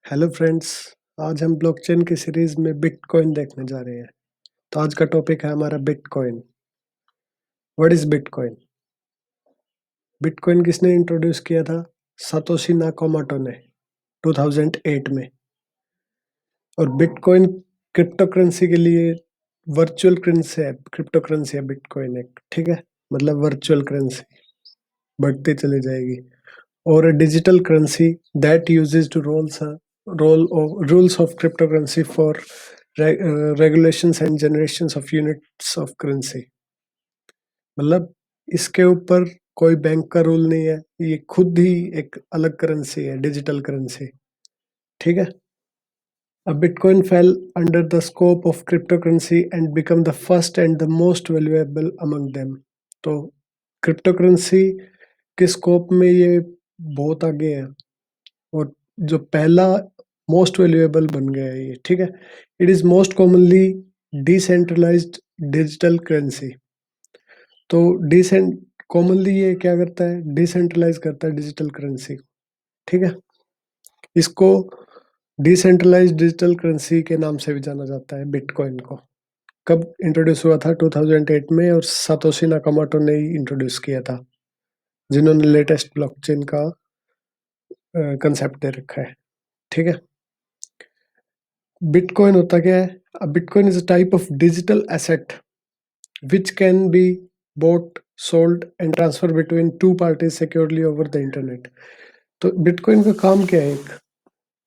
Hello friends. आज हम blockchain की सीरीज में बिटकॉइन देखने जा रहे हैं। तो आज का टॉपिक है हमारा bitcoin. What is bitcoin? Bitcoin किसने इंट्रोड्यूस किया था? सातोशी नाकामोटो ने 2008 में। और बिटकॉइन क्रिप्टो करेंसी के लिए वर्चुअल करेंसी है। क्रिप्टो करेंसी है बिटकॉइन एक, ठीक है। मतलब वर्चुअल करेंसी बढ़ती चली जाएगी। और a digital currency that uses to rules of cryptocurrency for regulations and generations of units of currency। मतलब इसके ऊपर कोई बैंक का रूल नहीं है, ये खुद ही एक अलग करेंसी है, डिजिटल करेंसी, ठीक है। A Bitcoin fell under the scope of cryptocurrency and become the first and the most valuable among them। तो क्रिप्टो करेंसी के स्कोप में ये बहुत आगे है और जो पहला मोस्ट वैल्यूएबल बन गया है ये, ठीक है। It is most commonly decentralised digital currency. तो डिसेंट कॉमनली ये क्या करता है? डिसेंट्रलाइज करता है डिजिटल करेंसी को, ठीक है। इसको डिसेंट्रलाइज्ड डिजिटल करेंसी के नाम से भी जाना जाता है बिटकॉइन को। कब इंट्रोड्यूस हुआ था? 2008 में, और सातोशी नाकामोटो ने ही इंट्रोड्यूस किया था, जिन्होंने लेटेस्ट ब्लॉकचेन का कंसेप्ट दे रखा है, ठीक है। बिटकॉइन होता क्या है? Bitcoin is a type of digital asset which can be bought, sold and transferred between two parties securely over the internet। तो बिटकॉइन का काम क्या है? एक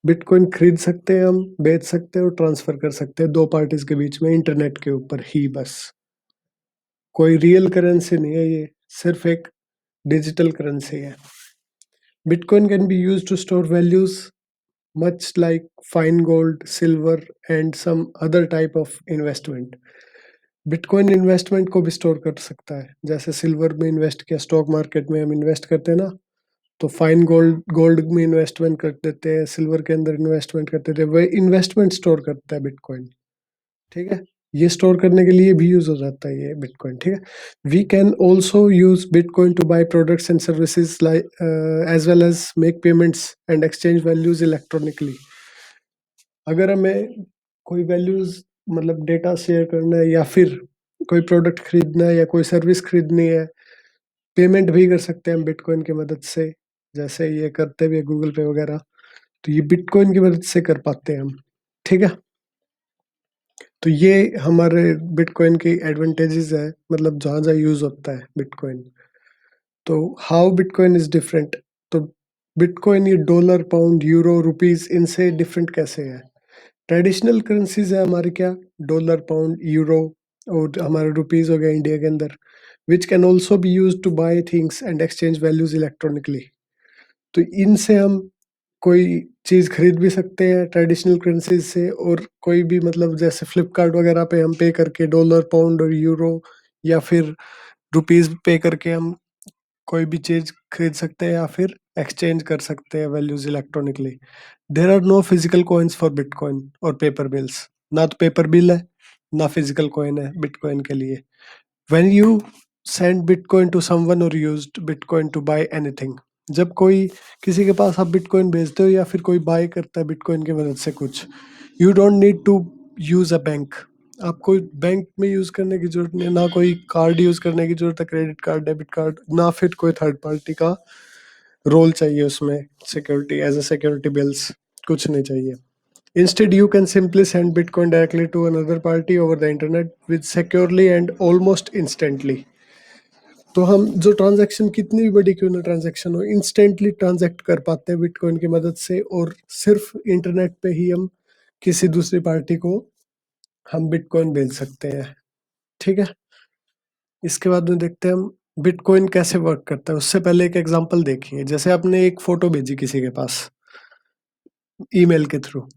बिटकॉइन खरीद सकते हैं हम, बेच सकते हैं और ट्रांसफर कर सकते हैं दो पार्टीज के बीच में, इंटरनेट के ऊपर ही बस। कोई रियल करेंसी नहीं है ये, सिर्फ एक डिजिटल करेंसी है। Bitcoin can be used to store values much like fine gold, silver and some other type of investment। Bitcoin investment को भी स्टोर कर सकता है, जैसे सिल्वर में इन्वेस्ट किया, स्टॉक मार्केट में हम इन्वेस्ट करते हैं ना, तो फाइन गोल्ड गोल्ड में इन्वेस्टमेंट कर देते हैं, सिल्वर के अंदर इन्वेस्टमेंट करते थे, वह इन्वेस्टमेंट स्टोर करता है बिटकॉइन, ठीक है। ये स्टोर करने के लिए भी यूज हो जाता है ये बिटकॉइन, ठीक है। We can also use Bitcoin to buy products and services like as well as make payments and exchange values electronically. अगर हमें कोई वैल्यूज मतलब डेटा शेयर करना है, या फिर कोई प्रोडक्ट खरीदना है या कोई सर्विस खरीदनी है, पेमेंट भी कर सकते हैं हम बिटकॉइन की मदद से, जैसे ये करते हुए गूगल पे वगैरह। तो ये बिटकॉइन की मदद से कर पाते हैं हम, ठीक है। तो ये हमारे बिटकॉइन की एडवांटेजेस है, मतलब जहाँ जहाँ यूज होता है बिटकॉइन। तो हाउ बिटकॉइन इज डिफरेंट? तो बिटकॉइन ये डॉलर, पाउंड, यूरो, रुपीज, इनसे डिफरेंट कैसे है? ट्रेडिशनल करेंसीज है हमारी, क्या? डॉलर, पाउंड, यूरो और हमारे रुपीज हो गया इंडिया के अंदर, which can also be use to buy things and exchange values electronically. तो इनसे हम कोई चीज खरीद भी सकते हैं ट्रेडिशनल करेंसीज से, और कोई भी मतलब जैसे फ्लिपकार्ट वगैरह पे हम पे करके डॉलर, पाउंड और यूरो या फिर रुपीज पे करके हम कोई भी चीज खरीद सकते हैं या फिर एक्सचेंज कर सकते हैं values electronically. There are no physical coins for Bitcoin और पेपर बिल्स। ना तो पेपर बिल है, ना फिजिकल कॉइन है बिटकॉइन के लिए। When you send bitcoin to someone और used bitcoin to buy anything, जब कोई किसी के पास आप बिटकॉइन भेजते हो या फिर कोई बाय करता है बिटकॉइन की मदद से कुछ, you don't need to use a bank. आपको बैंक में यूज करने की जरूरत नहीं है, ना कोई कार्ड यूज करने की जरूरत है, क्रेडिट कार्ड, डेबिट कार्ड, ना फिर कोई थर्ड पार्टी का रोल चाहिए उसमें, security as a security bills कुछ नहीं चाहिए। Instead, you can simply send Bitcoin directly to another party over the internet with securely and almost instantly। तो हम जो ट्रांजैक्शन कितनी भी बड़ी क्यों ना ट्रांजैक्शन हो, इंस्टेंटली ट्रांजैक्ट कर पाते हैं बिटकॉइन की मदद से, और सिर्फ इंटरनेट पे ही हम किसी दूसरी पार्टी को हम बिटकॉइन भेज सकते हैं, ठीक है। इसके बाद में देखते हैं हम बिटकॉइन कैसे वर्क करता है। उससे पहले एक एग्जांपल देखिए, जैसे आपने एक फोटो भेजी किसी के पास ईमेल के थ्रू,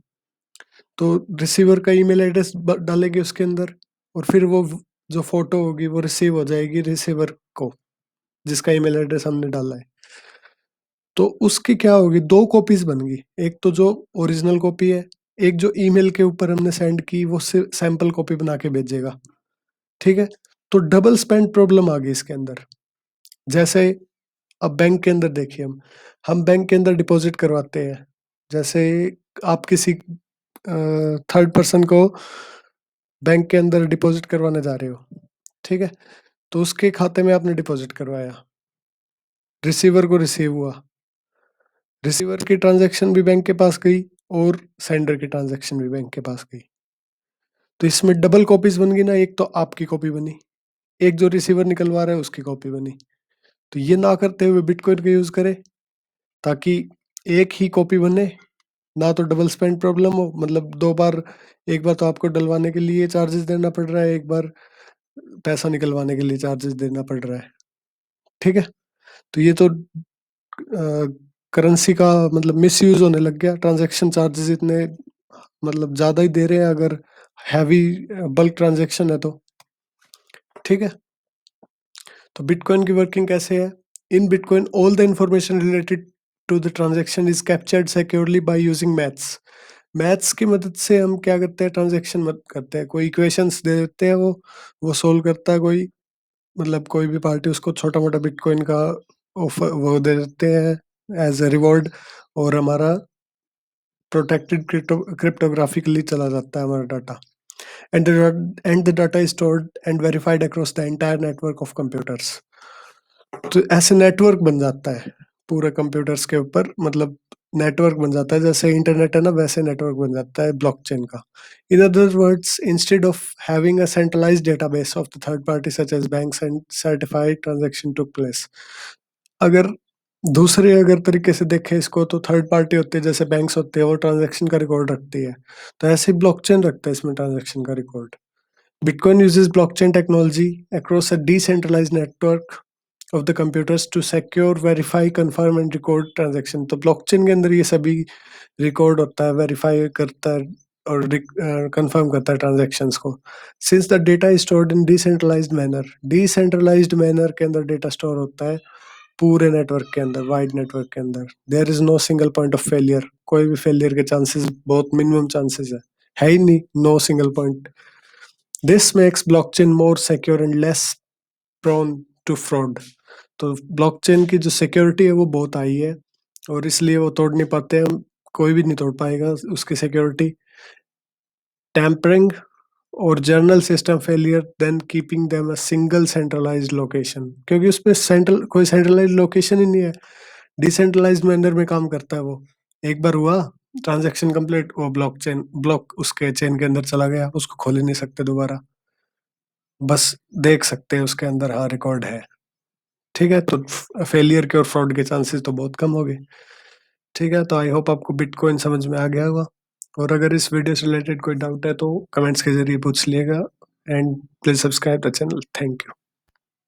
तो रिसीवर का ईमेल एड्रेस डालेंगे उसके अंदर, और फिर वो जो फोटो होगी वो रिसीव हो जाएगी रिसीवर को, जिसका ईमेल एड्रेस हमने डाला है। तो उसकी क्या होगी? दो कॉपीज बन गई, एक तो जो ओरिजिनल कॉपी है, एक जो ईमेल के ऊपर हमने सेंड की वो सैंपल कॉपी बना के भेजेगा, ठीक है। तो डबल स्पेंड प्रॉब्लम आ गई इसके अंदर। जैसे अब बैंक के अंदर देखिए, हम बैंक के अंदर डिपॉजिट करवाते हैं, जैसे आप किसी थर्ड पर्सन को बैंक के अंदर डिपॉजिट करवाने जा रहे हो, ठीक है, तो उसके खाते में आपने डिपॉजिट करवाया, रिसीवर को रिसीव हुआ, रिसीवर की ट्रांजैक्शन भी बैंक के पास गई और सेंडर की ट्रांजैक्शन भी बैंक के पास गई, तो इसमें डबल कॉपीज बन गई ना, एक तो आपकी कॉपी बनी, एक जो रिसीवर निकलवा रहा है उसकी कॉपी बनी। तो ये ना करते हुए बिटकॉइन का यूज करें ताकि एक ही कॉपी बने, ना तो डबल स्पेंड प्रॉब्लम हो, मतलब दो बार, एक बार तो आपको डलवाने के लिए चार्जेस देना पड़ रहा है, एक बार पैसा निकलवाने के लिए चार्जेस देना पड़ रहा है, ठीक है। तो ये तो करेंसी का मतलब मिस यूज होने लग गया, ट्रांजैक्शन चार्जेस इतने मतलब ज्यादा ही दे रहे हैं अगर हैवी बल्क ट्रांजैक्शन है तो, ठीक है। तो बिटकॉइन की वर्किंग कैसे है? In bitcoin all the information related to the transaction is captured securely by using maths. Maths की मदद से हम क्या करते हैं, ट्रांजैक्शन मत करते हैं, कोई इक्वेशंस दे देते हैं, वो सोल्व करता है कोई, मतलब कोई भी पार्टी उसको छोटा मोटा बिटकॉइन का ऑफर वो दे देते हैं एज ए रिवॉर्ड, और हमारा प्रोटेक्टेड क्रिप्टोग्राफिकली चला जाता है हमारा data, and the data is stored and verified across the entire network of computers. तो ऐसे नेटवर्क बन जाता है पूरे कंप्यूटर्स के ऊपर, मतलब नेटवर्क बन जाता है, जैसे इंटरनेट है ना वैसे नेटवर्क बन जाता है ब्लॉकचेन का। In other words, instead of having a centralised database of the third party such as banks and certified transaction took place. अगर दूसरे अगर तरीके से देखें इसको, तो थर्ड पार्टी होती है जैसे बैंक्स होते हैं, वो ट्रांजैक्शन का रिकॉर्ड रखती है, तो ऐसे ही ब्लॉकचेन रखता है इसमें ट्रांजैक्शन का record. Bitcoin uses blockchain technology across a decentralized network of the computers to secure, verify, confirm and record transaction। तो blockchain के अंदर ये सभी रिकॉर्ड होता है, वेरीफाई करता है और कंफर्म करता है ट्रांजैक्शंस को। Since the data is stored in decentralised manner, decentralised manner के अंदर डेटा स्टोर होता है पूरे नेटवर्क के अंदर, वाइड नेटवर्क के अंदर। There is no single point of failure, कोई भी फेलियर के चांसेस बहुत मिनिमम चांसेस है ही नहीं, no single point. This makes blockchain more secure and less prone to fraud. तो ब्लॉकचेन की जो सिक्योरिटी है वो बहुत हाई है, और इसलिए वो तोड़ नहीं पाते हैं, कोई भी नहीं तोड़ पाएगा उसकी सिक्योरिटी। टैम्परिंग और general system failure then keeping them a single centralised location, क्योंकि उसमें सेंट्रल कोई सेंट्रलाइज्ड लोकेशन ही नहीं है, डिसेंट्रलाइज्ड मैनर में काम करता है वो। एक बार हुआ ट्रांजैक्शन कंप्लीट, वो ब्लॉक उसके चेन के अंदर चला गया, उसको खोल ही नहीं सकते दोबारा, बस देख सकते हैं उसके अंदर हाँ रिकॉर्ड है, ठीक है। तो फेलियर के और फ्रॉड के चांसेस तो बहुत कम हो गए, ठीक है। तो आई होप आपको बिटकॉइन समझ में आ गया होगा, और अगर इस वीडियो से रिलेटेड कोई डाउट है तो कमेंट्स के जरिए पूछ लिएगा, and please subscribe the channel. Thank you.